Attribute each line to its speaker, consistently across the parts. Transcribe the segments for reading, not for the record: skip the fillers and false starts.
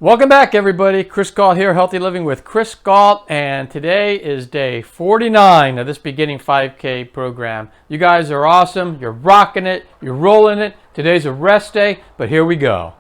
Speaker 1: Welcome back, everybody. Chris Gault here, Healthy Living with Chris Gault, and today is day 49 of this beginning 5K program. You guys are awesome. You're rocking it. You're rolling it. Today's a rest day, but here we go.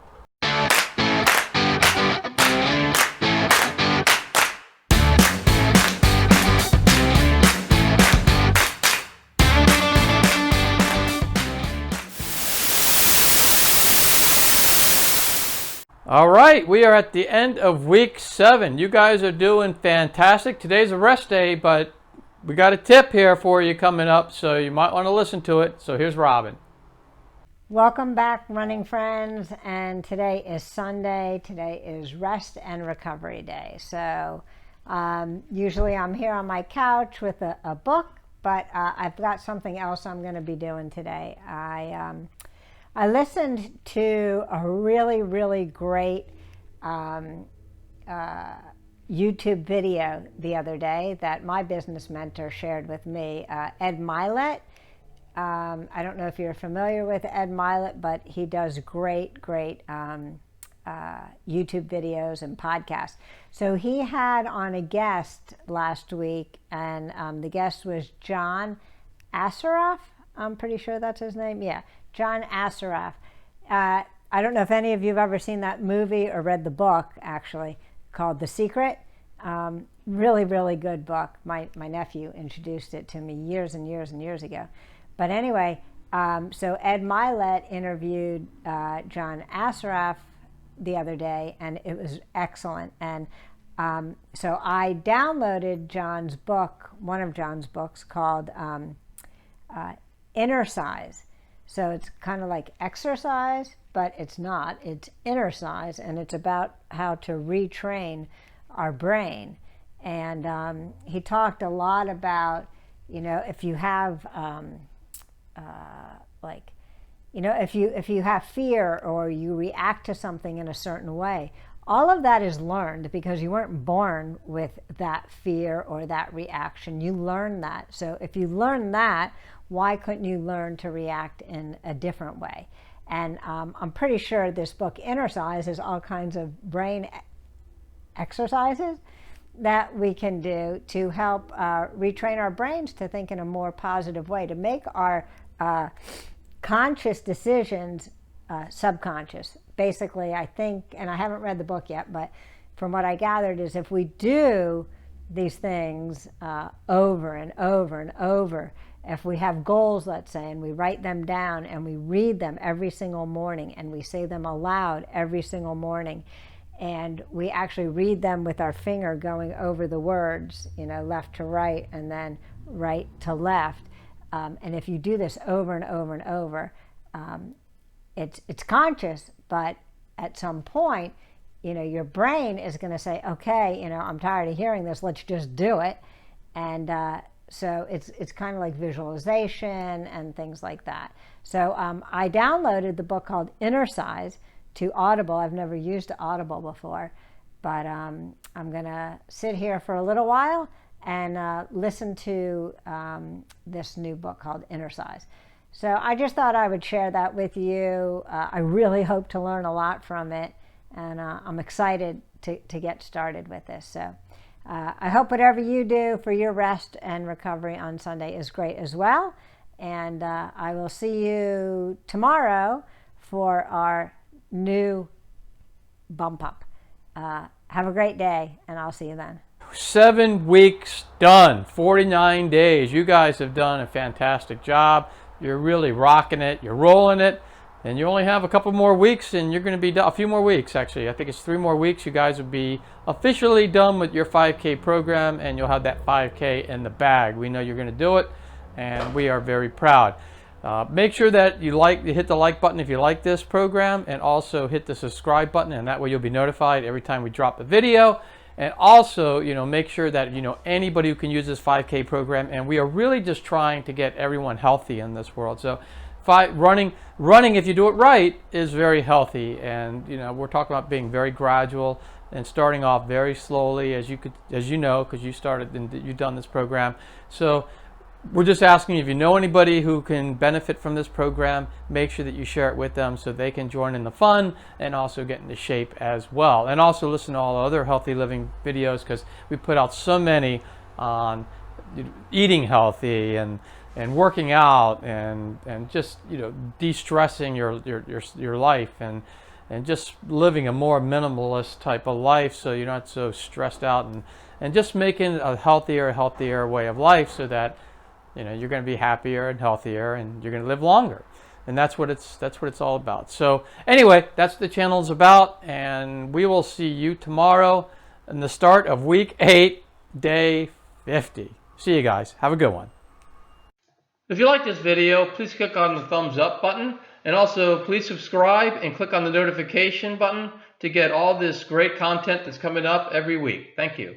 Speaker 1: All right, we are at the end of week 7. You guys are doing fantastic. Today's a rest day, but we got a tip here for you coming up, so you might want to listen to it. So here's Robin.
Speaker 2: Welcome back, running friends, and today is Sunday. Today is rest and recovery day. So usually I'm here on my couch with a book, but I've got something else I'm going to be doing today. I listened to a really great YouTube video the other day that my business mentor shared with me, Ed Mylett. I don't know if you're familiar with Ed Mylett, but he does great YouTube videos and podcasts. So he had on a guest last week, and the guest was John Assaraf. I'm pretty sure that's his name. Yeah, John Assaraf. I don't know if any of you have ever seen that movie or read the book, actually, called The Secret. Really good book. My nephew introduced it to me years and years ago. But anyway, so Ed Mylett interviewed John Assaraf the other day, and it was excellent. And so I downloaded John's book, one of John's books, called Inner Size. So it's kind of like exercise, but it's not. It's inner size, and it's about how to retrain our brain. And he talked a lot about, if you have, if you have fear or you react to something in a certain way, all of that is learned because you weren't born with that fear or that reaction. You learn that. So if you learn that, why couldn't you learn to react in a different way? And I'm pretty sure this book, Inner Size, is all kinds of brain exercises that we can do to help retrain our brains to think in a more positive way, to make our conscious decisions subconscious. Basically, I think, and I haven't read the book yet, but from what I gathered is if we do these things over and over and over, if we have goals, let's say, and we write them down and we read them every single morning and we say them aloud every single morning, and we actually read them with our finger going over the words, left to right and then right to left, and if you do this over and over and over, it's conscious, but at some point, your brain is going to say, okay, I'm tired of hearing this, let's just do it. And so it's kind of like visualization and things like that. So I downloaded the book called Inner Size to Audible. I've never used Audible before, but I'm going to sit here for a little while and listen to this new book called Inner Size. So I just thought I would share that with you. I really hope to learn a lot from it, and I'm excited to get started with this. So I hope whatever you do for your rest and recovery on Sunday is great as well. And I will see you tomorrow for our new bump up. Have a great day, and I'll see you then.
Speaker 1: 7 weeks done, 49 days. You guys have done a fantastic job. You're really rocking it. You're rolling it. And you only have a couple more weeks, and you're going to be done. A few more weeks, actually. I think it's 3 more weeks. You guys will be officially done with your 5K program, and you'll have that 5K in the bag. We know you're going to do it, and we are very proud. Make sure that you hit the like button if you like this program, and also hit the subscribe button, and that way you'll be notified every time we drop a video. And also, make sure that anybody who can use this 5K program, and we are really just trying to get everyone healthy in this world. So running, if you do it right, is very healthy. And we're talking about being very gradual and starting off very slowly, as you know, because you started and you've done this program. So we're just asking if you know anybody who can benefit from this program, make sure that you share it with them so they can join in the fun and also get into shape as well. And also listen to all the other healthy living videos, because we put out so many on eating healthy and working out and just de-stressing your life and just living a more minimalist type of life, so you're not so stressed out, and just making a healthier way of life, so that you're going to be happier and healthier, and you're going to live longer. And that's what it's all about. So anyway, that's what the channel is about, and we will see you tomorrow in the start of week 8, day 50. See you guys. Have a good one. If you like this video, please click on the thumbs up button, and also please subscribe and click on the notification button to get all this great content that's coming up every week. Thank you.